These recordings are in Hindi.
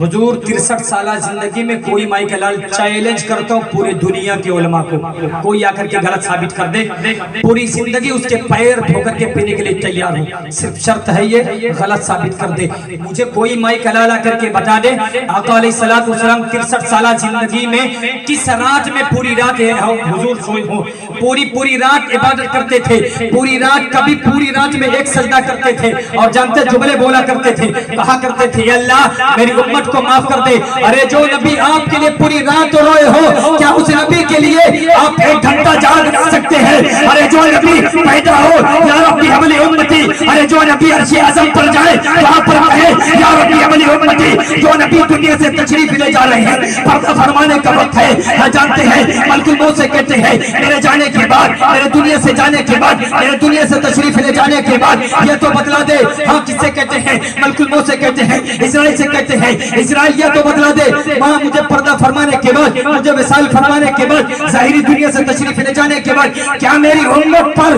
हुजूर 63 साल जिंदगी में कोई माई का लाल चैलेंज करता हूँ पूरी दुनिया के उलमा को, कोई आकर के गलत साबित कर दे, पूरी जिंदगी उसके पैर ठोकर के पीने के लिए तैयार हूँ। सिर्फ शर्त है ये, गलत साबित कर दे। मुझे कोई माई का लाल आकर के बता दे आका अलैहिस्सलातु वस्सलाम 63 साल जिंदगी में किस रात में पूरी रात हुजूर सोए हो, पूरी रात इबादत करते थे, पूरी रात कभी पूरी रात में एक सजदा करते थे और जानते जुमले बोला करते थे, कहा करते थे अल्लाह मेरी उम्मत को माफ कर दे। अरे जो नबी आपके लिए पूरी रात रोए हो, क्या उस नबी के लिए आप 1 घंटा जाग सकते हैं? अरे जो नबी पैदा हो या रब्बी हमली उम्मती, अरे जो नबी अर्श आज़म पर जाए वहां पर कहे या रब्बी हमली उम्मती। जो नबी दुनिया से तशरीफ ले जा रहे हैं, पर्दा फरमाने का वक्त है, जानते हैं मलकुल मौत से कहते हैं मेरे जाने के बाद, मेरे दुनिया से जाने के बाद, मेरे दुनिया से तशरीफ ले जाने के बाद ये तो बतला दे। हाँ, किससे कहते हैं? मलकुल मौत से कहते हैं, इजराइल से कहते हैं इजराइल ये तो बतला दे मां मुझे पर्दा फरमाने के बाद, मुझे विसाल फरमाने के बाद, जाहिरी दुनिया से तशरीफ ले जाने के बाद क्या मेरी उम्मत पर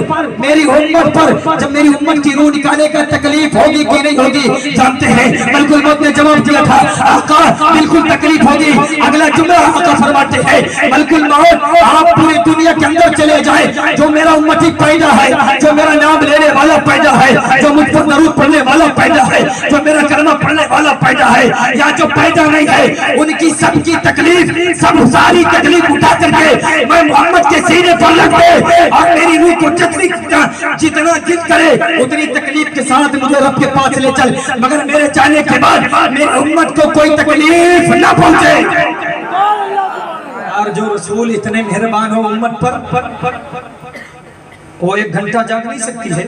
जब मेरी उम्मत की रूह निकालने का तकलीफ होगी कि नहीं होगी? जानते हैं मलकुल मौत ने जवाब दिया था आका बिल्कुल तकलीफ होगी। अगला जुमला आका फरमाते हैं मलकुल मौत आप पूरी दुनिया के अंदर चले जाए, जो मेरा उम्मती पैदा है, जो मेरा नाम लेने वाला पैदा है, जो मुझ पर दरूद पढ़ने वाला पैदा है, जो मेरा कलमा पढ़ने वाला पैदा है या जो पैदा नहीं है, उनकी सबकी तकलीफ, सब सारी तकलीफ उठा करके मैं मोहम्मद के सीने पर रख दे और मेरी रूह को जितना जिद करे उतनी तकलीफ के साथ मुझे रब के पास ले चल, मगर मेरे जाने के बाद मेरी उम्मत को कोई तकलीफ न पहुंचे। और जो रसूल इतने मेहरबान हो उम्मत पर, वो 1 घंटा जाग नहीं सकती है।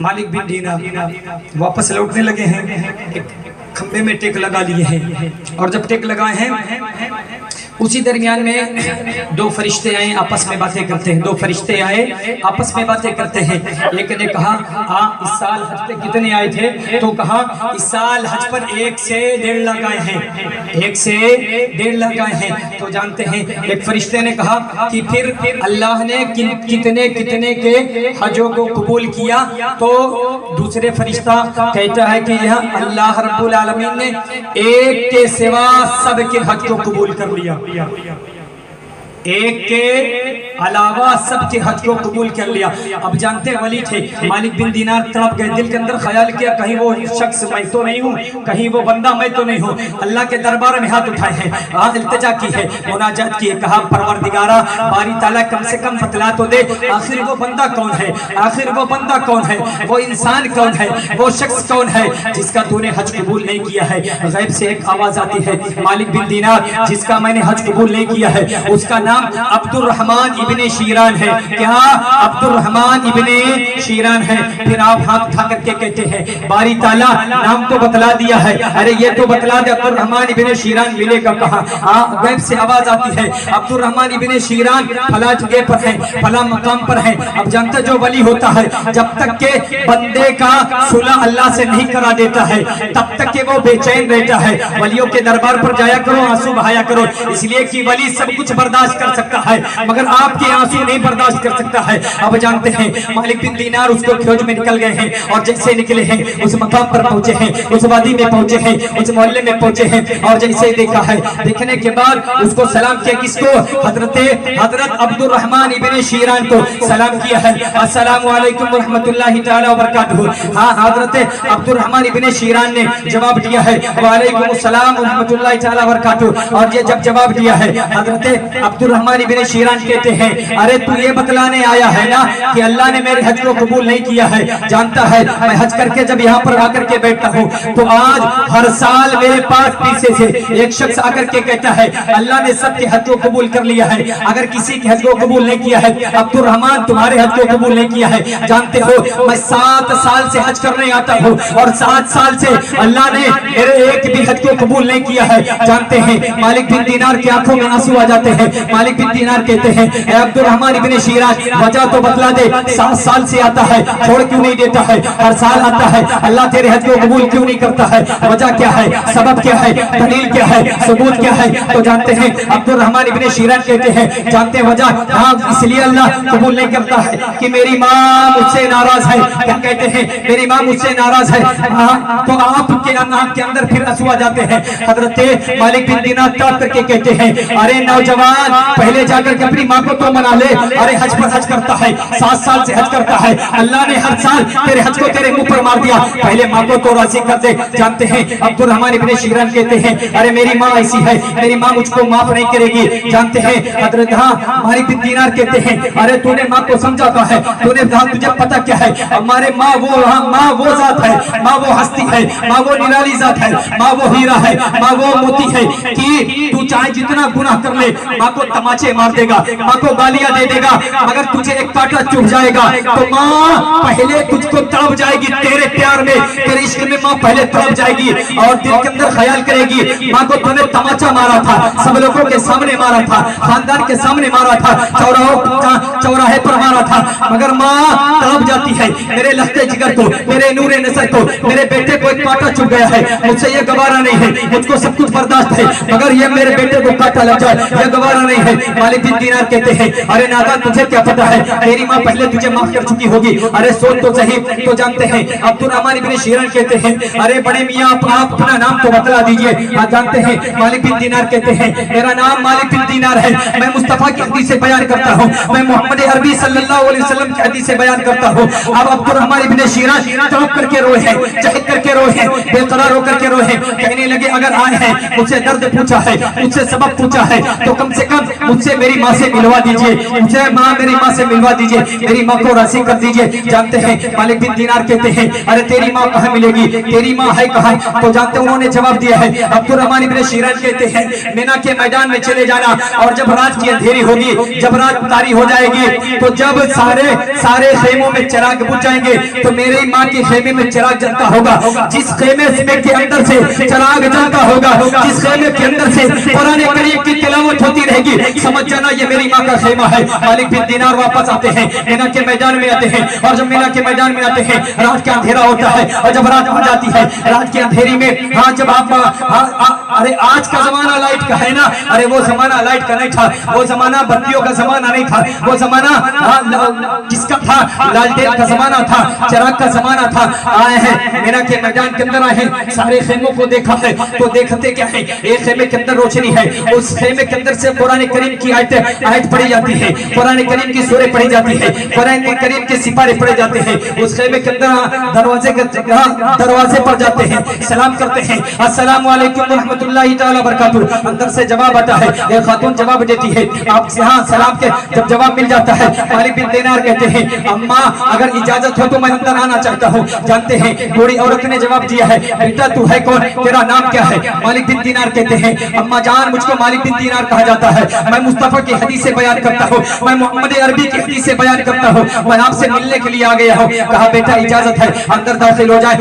मालिक बिन दीनार वापस लौटने लगे हैं, एक खंबे में टेक लगा लिए हैं और जब टेक लगाए हैं उसी दरमियान में 2 फरिश्ते आए, आपस में बातें करते हैं। 2 फरिश्ते आए, आपस में बातें करते हैं। एक ने कहा इस साल हज पे कितने आए थे? तो कहा इस साल हज पर 1 से 1.5 लाख आए हैं, 1 से 1.5 लाख आए हैं। तो जानते हैं एक फरिश्ते ने कहा कि फिर अल्लाह ने कितने के हजों को कबूल किया? तो दूसरे फरिश्ता कहता है कि यह अल्लाह रब्बुल आलमीन ने एक के सिवा सबके हज को कबूल कर लिया, एक के अलावा सबके हज को कबूल कर लिया। अब जानते हैं वली थे, मालिक बिन दीनार तड़प गए, दिल के अंदर ख्याल किया कहीं वो शख्स मैं तो नहीं हूँ, कहीं वो बंदा मैं तो नहीं हूँ। अल्लाह के दरबार में हाथ उठाए हैं, आज इल्तिजा की है, मुनाजात की है, कहा परवरदिगारा बारी ताला कम से कम बतला तो दे आखिर वो बंदा कौन है, आखिर वो बंदा कौन है, वो इंसान कौन है, वो शख्स कौन है जिसका तूने हज कबूल नहीं किया है। गैब से एक आवाज आती है मालिक बिन दीनार जिसका मैंने हज कबूल नहीं किया है उसका नाम अब्दुर्रहमान इब्ने शीरान है। क्या अब्दुर्रहमान इब्ने शीरान है? फिर आप हाथ उठा करके कहते हैं बारी ताला नाम तो बतला दिया है, अरे ये तो बतला दे अब्दुर्रहमान इब्ने शीरान मिलेगा कहाँ? गैब से आवाज आती है अब्दुर्रहमान इब्ने शीरान फला जगह पर है, फला मकाम पर है। अब जानते जो वली होता है जब तक के बंदे का सुलह अल्लाह से नहीं करा देता है तब तक के वो बेचैन रहता है। वलियों के दरबार पर जाया करो, आंसू बहाया करो, इसलिए कि वली सब कुछ बर्दाश्त कर सकता है मगर आपके आंसू नहीं बर्दाश्त कर सकता है। अब जानते हैं मालिक बिन दीनार उसको खोज में निकल गए हैं और जैसे निकले हैं उस मकाम पर पहुंचे हैं, उस वादी में पहुंचे हैं, उस मोहल्ले में पहुंचे हैं और जैसे देखा है, देखने के बाद उसको सलाम किया। किसको? हजरत अब्दुर्रहमान इब्ने शीरान को सलाम किया है, अस्सलामु अलैकुम व रहमतुल्लाहि तआला व बरकातहू। हाँ, हजरत अब्दुर्रहमान इब्ने शीरान ने जवाब दिया है वालेकुम अस्सलाम व रहमतुल्लाहि तआला व बरकातहू। और ये जब जवाब दिया है हजरत अब्दुर्रहमान इब्ने शीरान कहते हैं अरे तू ये बतलाने आया है ना कि अल्लाह ने मेरे हज को कबूल नहीं किया है? जानता है मैं हज करके जब यहाँ पर आकर के बैठता हूँ तो आज हर साल मेरे पास पीछे से एक शख्स आकर के कहता है अल्लाह ने सबके हज को कबूल कर लिया है, अगर किसी के हज को कबूल नहीं किया है अब्दुर्रहमान तुम्हारे हज को कबूल नहीं किया है। जानते हो मैं 7 साल से हज करने आता हूँ और 7 साल से अल्लाह ने मेरे एक भी हज को कबूल नहीं किया है। जानते हैं मालिक बिन दीनार की आंखों में आंसू आ जाते हैं, मालिक बिन दीनार कहते हैं अब्दुल रहमान इब्ने शिराज वजह तो बतला दे, 7 साल से आता है, छोड़ क्यों नहीं देता है, हर साल आता है, अल्लाह तेरे हज को कबूल क्यों नहीं करता है, वजह क्या है, सबब क्या है, दलील क्या है, सबूत क्या है? तो जानते हैं अब्दुल रहमान इब्ने शिराज कहते हैं, जानते हैं वजह? हाँ, इसलिए अल्लाह कबूल नहीं करता है कि मेरी माँ मुझसे नाराज है। क्या कहते हैं? मेरी माँ मुझसे नाराज है। तो आपके आंख के अंदर फिर आंसू आ जाते हैं। हजरत मालिक बिन दीनार ताप करके कहते हैं, अरे नौजवान, पहले जाकर के अपनी माँ को तो मना ले। अरे हज पर हज करता है, 7 साल से हज करता है, अल्लाह ने हर साल तेरे हज को तेरे मुंह पर मार दिया, पहले माँ को तो राजी कर दे। जानते हैं अब्दुल रहमान इब्ने शिराज कहते हैं, अरे मेरी माँ ऐसी है, मेरी माँ मुझको माफ नहीं करेगी। जानते हैं हजरत मालिक बिन दीनार कहते हैं, अरे तूने माँ को समझाता है, तूने तुझे पता क्या है, हमारे माँ वो जात है, माँ वो हस्ती है, माँ वो निराली जात है, माँ वो हीरा है, माँ वो मोती है कि तू चाहे जितना गुनाह कर ले, माँ को तमाचे मार देगा, माँ को गालियां दे देगा, मगर तुझे एक कांटा चुभ जाएगा तो माँ पहले तुझको तड़प जाएगी तेरे प्यार में, तेरे इश्क में माँ पहले तड़प जाएगी और दिल के अंदर ख्याल करेगी, माँ को तूने तमाचा मारा था, सब लोगों के सामने मारा था, खानदान के सामने मारा था, चौराहे पर मारा था, मगर माँ तड़प जाती है, मेरे लहते जिगर को, मेरे नूरे नज़र को, मेरे बेटे को एक कांटा चुभ गया है, मुझसे ये गवारा नहीं है, मुझको सब कुछ बर्दाश्त है, मगर ये मेरे बेटे को कांटा लग जाए ये गवारा नहीं है। मालिक बिन दीनार कहते हैं, अरे नादान, तुझे क्या पता है, तेरी माँ पहले तुझे माफ कर चुकी होगी, अरे सोच तो सही। तो जानते हैं अब्दुल रहमान इब्ने शिराज कहते हैं, अरे बड़े मियाँ आप अपना नाम तो बतला दीजिए। जानते हैं मालिक बिन दीनार कहते हैं, मेरा नाम मालिक बिन दीनार है, मैं मुस्तफा की हदीस से बयान करता हूँ, मैं मोहम्मद अरबी सल्लल्लाहु अलैहि वसल्लम की हदीस से बयान करता हूँ। अब अब्दुल रहमान इब्ने शिराज तड़प करके रोए हैं, चहक करके रोए हैं, बेकरार होकर के रोए हैं, कहने लगे अगर आए हैं, मुझसे दर्द पूछा है, मुझसे सबब पूछा है, तो कम से कम मुझसे मेरी माँ से मिलवा दीजिए, मुझे मेरी माँ से मिलवा दीजिए, मेरी माँ को राजी कर दीजिए। जानते हैं मालिक बिन दीनार कहते हैं, अरे तेरी माँ कहाँ मिलेगी, तेरी माँ है कहाँ? तो जानते हैं उन्होंने जवाब दिया है, अब्दुल रहमान इब्ने शिराज कहते हैं, मीना के मैदान में चले जाना और जब रात की अंधेरी होगी, जब रात तारी हो जाएगी, तो जब सारे खेमों में चिराग बुझ जाएंगे, तो मेरी माँ के खेमे में चिराग जलता होगा, जिस खेमे के अंदर से चिराग जलता होगा, जिस खेमे के अंदर से कुरान करीम की तिलावत होती रहेगी, समझ जाना ये मेरी माँ का खेमा है। मालिक बिन दीनार वापस आते हैं, मीना के मैदान में आते हैं, और जब मीना के मैदान में आते हैं रात का अंधेरा होता है, और जब रात हो जाती है, रात के अंधेरी में हाँ जब आप अरे आज का जमाना लाइट का है ना, अरे वो जमाना लाइट का नहीं था, वो जमाना बत्तियों का जमाना नहीं था, वो जमाना किसका था? लालटेन का जमाना था, चिराग का जमाना था। आए हैं मीना के मैदान के अंदर, आए हैं, सारे खेमों को देखा है, तो देखते क्या है, एक खेमे के अंदर रोशनी है, उस खेमे के अंदर से कुरान करीम की आयत पढ़ी जाती है, कुरान करीम की सूरह पढ़ी जाती है, कुरान करीम के सिपारे पढ़े जाते हैं, उस खेमे के अंदर दरवाजे पर जाते हैं, सलाम करते हैं, अस्सलामु अलैकुम व रहमतुल्लाहि तआला बरकातुहू, अंदर से जवाब आता है, एक खातून जवाब देती है, आप यहाँ सलाम के जब जवाब मिल जाता है, मालिक बिन दीनार कहते हैं, अम्मा अगर इजाजत हो तो मैं अंदर आना चाहता हूँ। जानते हैं बूढ़ी औरत ने जवाब दिया है, बेटा तू है कौन, तेरा नाम क्या है? मालिक बिन दीनार कहते हैं, अम्मा जान मुझको मालिक बिन दीनार कहा जाता है, मैं मुस्तफा की हदीस से बयान करता हूँ, मैं मोहम्मद अरबी की हदीस से बयान करता हूँ, मैं आपसे मिलने के लिए आ गया हूँ। कहा बेटा इजाजत है, अंदर दाखिल हो जाए।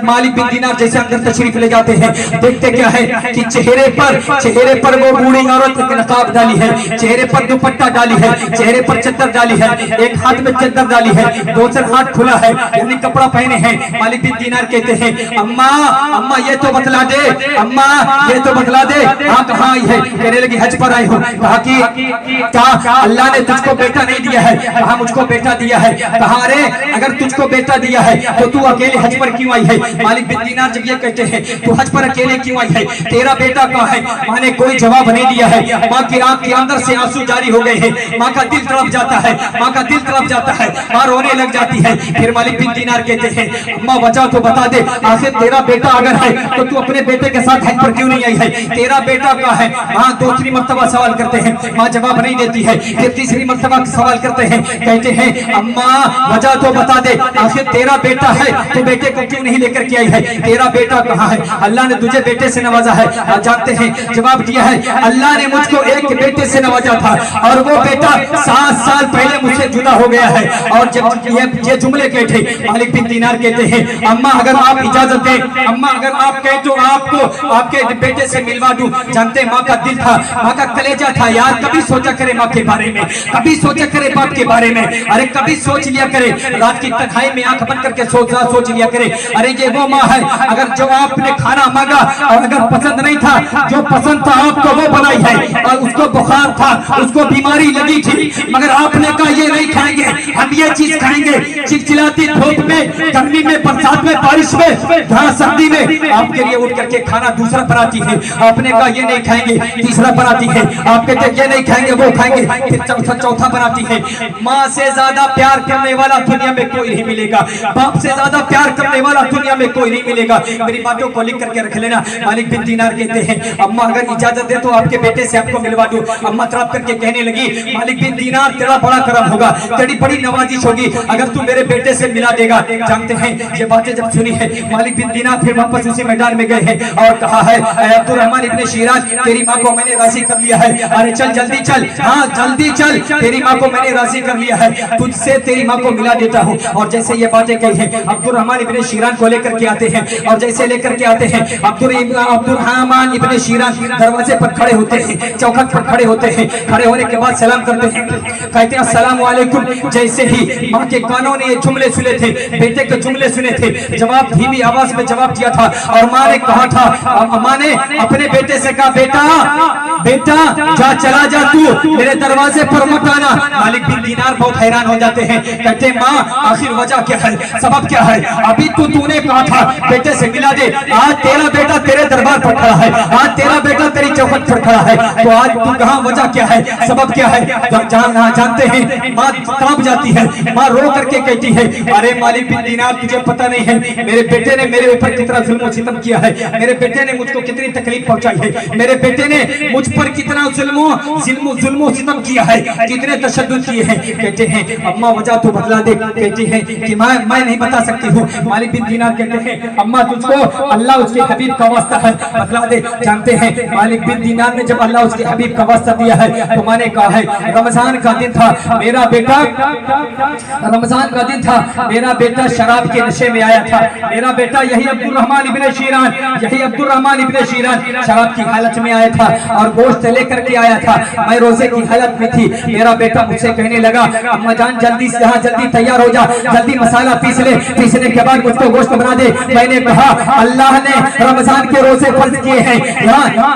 मालिक बिन दीनार जैसे अंदर तशरीफ ले जाते हैं, देखते क्या है कि चेहरे पर वो बूढ़ी औरत ने नकाब डाली है, चेहरे पर दुपट्टा डाली है, चेहरे पर चद्दर डाली है, एक हाथ में चद्दर डाली है, दूसरा हाथ खुला है, यानी कपड़ा पहने हैं। मालिक बिन दीनार कहते हैं, अम्मा ये तो बतला दे, अम्मा ये तो बतला दे, हाँ कहाँ आई है? कहने लगी हज पर आई हूँ। कहा कि क्या अल्लाह ने तुझको बेटा नहीं दिया है? कहा मुझको बेटा दिया है। कहा अरे अगर तुझको बेटा दिया है तो तू अकेले हज पर क्यों आई है? मालिक बिन दीनार जब ये कहते हैं तू हज पर अकेले क्यों आई है, तेरा बेटा कहाँ है? माँ ने कोई जवाब नहीं दिया है। माँ की आंख के अंदर से आंसू जारी हो गए हैं, माँ का दिल तड़प जाता है, माँ का दिल तड़प जाता है, माँ रोने लग जाती है। फिर मालिक बिन दीनार कहते हैं, अम्मा वजह तो बता दे, आखिर तेरा बेटा अगर है तो तू अपने बेटे के साथ हज पर क्यों नहीं आई है? तेरा बेटा कहाँ है? माँ दूसरी मर्तबा सवाल करते हैं, माँ जवाब नहीं देती है। फिर तीसरी मर्तबा सवाल करते हैं, कहते हैं अम्मा वजह तो बता दे, आखिर तेरा बेटा है तो बेटे को क्यों नहीं लेकर के आई है? तेरा बेटा कहाँ है? अल्लाह ने तुझे बेटे से नवाजा है। जानते हैं जवाब दिया है, अल्लाह ने मुझको एक बेटे से नवाजा था और वो बेटा 7 साल पहले मुझसे जुदा हो गया है। और जब ये जुमले कहते, मालिक बिन दीनार कहते हैं, अम्मा अगर आप इजाजत दें, अम्मा अगर आप कहें तो आपको आपके बेटे से मिलवा दूं। जानते माँ का दिल था, माँ का कलेजा था यार, कभी सोचा करे माँ के बारे में, कभी सोचा करे बाप के बारे में। अरे कभी सोच लिया करे, रात की तन्हाई में आंख बंद करके सोच लिया करे, अरे ये वो माँ है अगर जो आपने खाना मांगा और अगर पसंद नहीं था, जो पसंद था आपको वो बनाई है। और उसको बुखार था, उसको बीमारी लगी थी, मगर आपने कहा ये नहीं खाएंगे, हम ये चीज खाएंगे। चिलचिलाती धूप में, गर्मी में, बरसात में, बारिश में, जहाँ सर्दी में आपके लिए उठ करके खाना दूसरा बनाती है। आपने कहा ये नहीं खाएंगे, तीसरा बनाती है। आप कहते ये नहीं खाएंगे, वो खाएंगे, फिर चौथा बनाती है। माँ से ज्यादा प्यार करने वाला दुनिया में कोई नहीं मिलेगा, बाप से ज्यादा प्यार करने वाला दुनिया में कोई नहीं मिलेगा। मेरी बातों को लिख करके रख लेना। मालिक बिन दीनार कहते हैं, अम्मा अगर इजाजत दे तो आपके बेटे से आपको मिलवा दूं। अम्मा तड़प करके कहने लगी, मालिक बिन दीनार तेरा बड़ा करम होगा, तेरी बड़ी नवाजिश होगी अगर तू मेरे बेटे से मिला देगा। जानते हैं ये बातें जब सुनी है, मालिक बिन दीनार फिर वापस उसी मैदान में गए हैं और कहा है, अब्दुल रहमान इब्ने शिराज तेरी माँ को मैंने राजी कर लिया है। अरे चल जल्दी चल, हाँ जल्दी चल, तेरी माँ को मैंने राजी कर लिया है, तुझसे तेरी माँ को मिला देता हूँ। और जैसे ये बातें कही है, अब्दुल रहमान इब्ने शिराज को लेकर के आते हैं और जैसे लेकर के आते हैं अब्दुल रहमान इब्ने शिराज दरवाजे पर खड़े होते हैं, चौखट पर खड़े होते हैं। खड़े होने के बाद सलाम करते हैं, कहते हैं अस्सलाम वालेकुम। जैसे ही माँ के कानों ने ये जुमले सुने थे, बेटे के जुमले सुने थे, जवाब धीमी आवाज में जवाब दिया था और माँ ने कहा था, माँ ने अपने बेटे से कहा, बेटा बेटा जा, चला जा, तू मेरे दरवाजे पर मत आना। मालिक बिन दीनार बहुत हैरान हो जाते हैं, कहते हैं माँ आखिर वजह क्या है, सबब क्या है? अभी तूने कहा था बेटे से मिला दे, आज तेरा बेटा तेरे दरबार पर खड़ा है, आज तेरा बेटा तेरी चौखट पर खड़ा है, तो आज तू कहाँ, वजह क्या है, सबब क्या है? जानते हैं माँ कांप जाती है, माँ रो करके कहती है, अरे मालिक बिन दीनार तुझे पता नहीं है मेरे बेटे ने मेरे ऊपर कितना जुल्म सितम किया है, मेरे बेटे ने मुझको कितनी तकलीफ पहुंचाई है, मेरे बेटे ने मुझ पर कितना जुल्म सितम किया है, कितने तशद्दुद किए हैं। कहते हैं अम्मा वजह तो बतला दे। कहती है कि मैं नहीं बता सकती हूँ। मालिक बिन दीनार कहते हैं अम्मा तुझको अल्लाह उसके हबीब का वास्ता है, बतला दे। जानते हैं मालिक बिन दीनार ने जब अल्लाह उसके हबीब का वास्ता दिया है तो मैंने कहा है, रमजान का दिन था, मेरा बेटा रमजान का दिन था, मेरा बेटा शराब के नशे में आया था, मेरा बेटा यही अब्दुल रहमान इब्ने शिराज शराब की हालत में आया था और गोश्त लेकर के आया था, मैं रोजे की हालत में थी। मेरा बेटा मुझसे कहने लगा, अम्मा जान जल्दी से यहाँ जल्दी तैयार हो जा, जल्दी मसाला पीस ले, पीसने के बाद मुझको गोश्त बना दे। मैंने कहा अल्लाह ने रमजान के रोजे फर्ज किए हैं,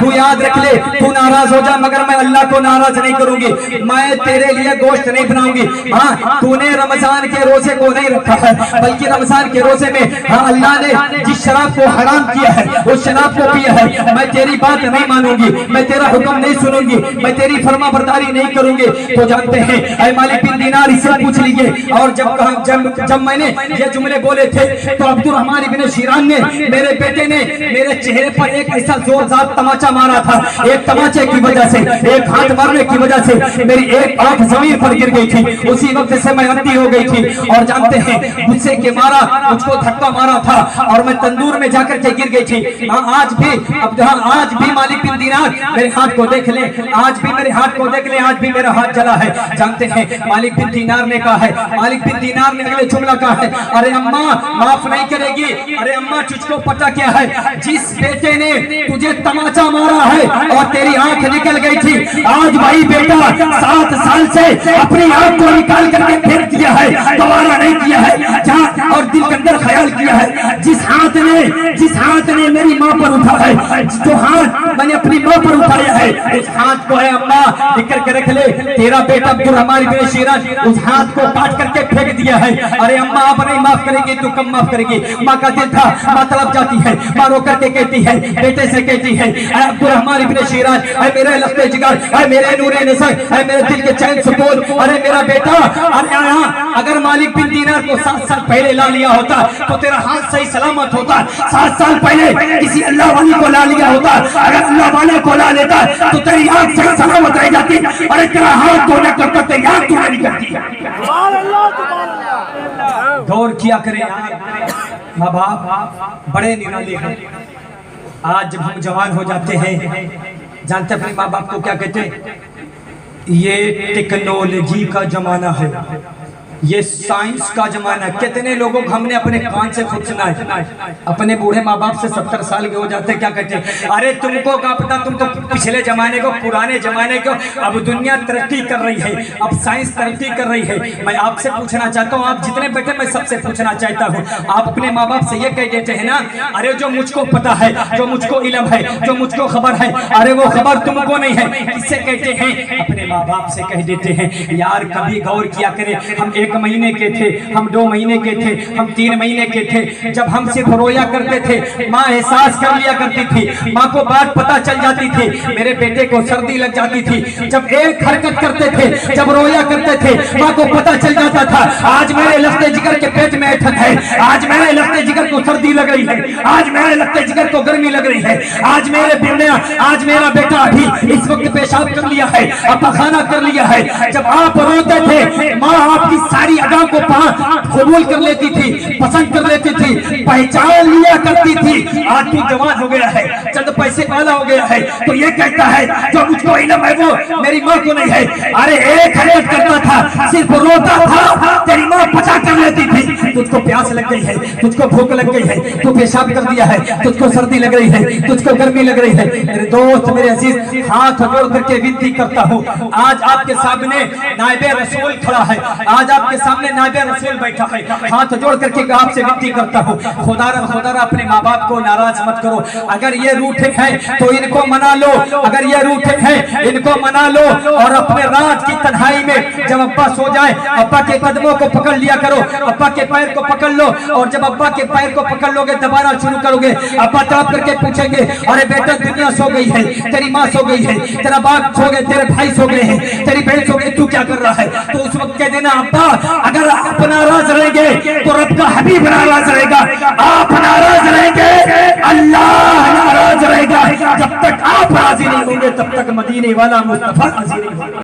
तू याद रख ले, तू नाराज हो जा मगर मैं अल्लाह को नाराज नहीं करूंगी, मैं तेरे लिए गोश्त नहीं बनाऊंगी। हाँ तूने रमजान के रोजे को नहीं रखा है, बल्कि रमजान के रोजे में अल्लाह ने जिस शराब को हराम किया है उस शराब को पिया है, मैं तेरी बात नहीं मानूंगी, मैं तेरा हुक्म नहीं सुनूंगी, मैं तेरी फरमा बरदारी नहीं करूंगी। तो जानते हैं ऐ मालिक बिन दीनार इससे पूछ लीजिए। और जब मैंने ये जुमले बोले थे तो अब्दुल रहमान इब्ने शिराज ने, मेरे बेटे ने मेरे चेहरे पर एक ऐसा जोरदार तमाचा मारा था, एक तमाचे की वजह से, एक हाथ मारने की वजह से मेरी एक आंख जमीन पर गिर गई थी, उसी वक्त से मैं अंधी हो गई थी। और जानते हैं गुस्से के मारा मुझको धक्का मारा था और मैं तंदूर में जाकर के गिर गई थी। आज भी मालिक बिन दीनार मेरे हाथ को देख ले, आज भी मेरे हाथ को देख ले, आज भी मेरा हाथ जला है। जानते हैं मालिक बिन दीनार ने कहा है, मालिक बिन दीनार ने अगले जुमला कहा है, अरे अम्मा माफ नहीं करेगी, अरे अम्मा तुझको पता क्या है, जिस बेटे ने तुझे तमाचा मारा है और तेरी आंख निकल गई थी, आज वही बेटा 7 साल से अपनी आंख को निकाल करके फेंक दिया है, दोबारा नहीं किया है। और दिल के अंदर ख्याल किया है, जिस हाथ ने मेरी माँ पर उठा है, जो हाथ मैंने अपनी माँ पर उठाया है, उस हाथ को है अम्मा निकल के रख ले, तेरा बेटा अब्दुल रहमान इब्ने शिराज उस हाथ को काट करके फेंक दिया है। अरे अम्मा आप नहीं माफ करेंगे तो कम माफ करेंगे। माँ का दिल था, माँ तड़प जाती है, माँ रो करके कहती है, बेटे से कहती है, अब्दुल रहमान इब्ने शिराज, अरे मेरे लफ्ते जिगर, अरे मेरे नूरे नज़र, अरे मेरे दिल के चैन सुकून, अरे मेरा बेटा, अरे अगर मालिक बिन दीनार को 7 साल पहले ला लिया होता तो तेरा हाथ सही सलामत होता, 7 साल पहले किसी अल्लाह वाली को ला लिया होता, अगर अल्लाह वाले को ला लेता तो तेरी आंख सही सलामत रह जाती, अरे तेरा हाथ धोने करता तेरी आंख धोने नहीं करती। गौर किया करें माँ बाप बड़े निराले हैं। आज जब हम जवान हो जाते हैं, जानते अपने माँ बाप को क्या कहते हैं, ये टेक्नोलॉजी का जमाना है, ये साइंस का जमाना है। कितने लोगों को हमने अपने कान से खुद सुना है। अपने बूढ़े माँ बाप से 70 साल के हो जाते क्या कहते हैं, अरे तुमको क्या पता, तुम तो पिछले जमाने को, पुराने जमाने को। अब दुनिया तरक्की कर रही है, अब साइंस तरक्की कर रही है। मैं आपसे पूछना चाहता हूँ, आप जितने बैठे मैं सबसे पूछना चाहता हूँ, आप अपने माँ बाप से ये कह देते हैं ना, अरे जो मुझको पता है, जो मुझको इल्म है, जो मुझको खबर है, अरे वो खबर तुमको नहीं है। किससे कहते हैं? अपने माँ बाप से कह देते हैं। यार कभी गौर किया करें, हम 1 महीने के थे, हम 2 महीने के थे, हम 3 महीने के थे, जब हम सिर्फ रोया करते थे, माँ एहसास कर लिया करती थी, माँ को बात पता चल जाती थी। मेरे बेटे को सर्दी लग जाती थी, जब एक हरकत करते थे, जब रोया करते थे, माँ को पता चल जाता था। आज मेरे लफ्ते जिगर के पेट में ऐठन है, आज मेरे लफ्ते जिगर को सर्दी लग रही है, आज मेरे लफ्ते जिगर को गर्मी लग रही है, आज मेरा बेटा अभी इस वक्त पेशाब कर लिया है, अपना खाना कर लिया है। जब आप रोते थे, माँ आपकी सारी अदा को कबूल कर लेती थी, पसंद कर लेती थी, पहचान लिया करती थी। आज तू जवान हो गया है, चंद पैसे वाला हो गया है, तो ये कहता है जो मुझको इल्म है वो मेरी माँ को नहीं है। अरे एक हरकत करता था, सिर्फ रोता था, तेरी माँ पचा कर लेती थी। तुझको प्यास लग गई है, तुझको भूख लग गई है, तू पेशाब कर दिया है, तुझको सर्दी लग रही है, तुझको गर्मी लग रही है। मेरे दोस्त, मेरे अजीज, हाथ जोड़ करके विनती करता हूँ, आज आपके सामने नायबे रसूल खड़ा है, आज आपके सामने नायबे रसूल बैठा है, हाथ जोड़ करके आपसे विनती करता हूँ, खुदा अपने माँ बाप को नाराज मत करो। अगर ये रूठे हैं तो इनको मना लो, अगर ये रूठे हैं इनको मना लो। और अपने रात की तन्हाई में जब अब्बा सो जाए, अब्बा के कदमों को पकड़ लिया करो, अब्बा के पैर को पकड़ लो। और जब अब्बा के पैर को पकड़ लोगे, दबाना शुरू करोगे, अब्बा तड़प करके पूछेंगे, अरे बेटा दुनिया सो गई है, तेरी माँ सो गई है, तेरा बाप सो गए, तेरे भाई सो गए हैं, तेरी बहन सो गई, तू क्या कर रहा है? तो उस वक्त कह देना, अब्बा अगर आप नाराज रहेंगे तो रब का हबीब नाराज रहेगा, आप नाराज रहेंगे अल्लाह नाराज रहेगा। जब तक आप राजी नहीं होंगे तब तक मदीने वाला मुस्तफा राजी नहीं होगा।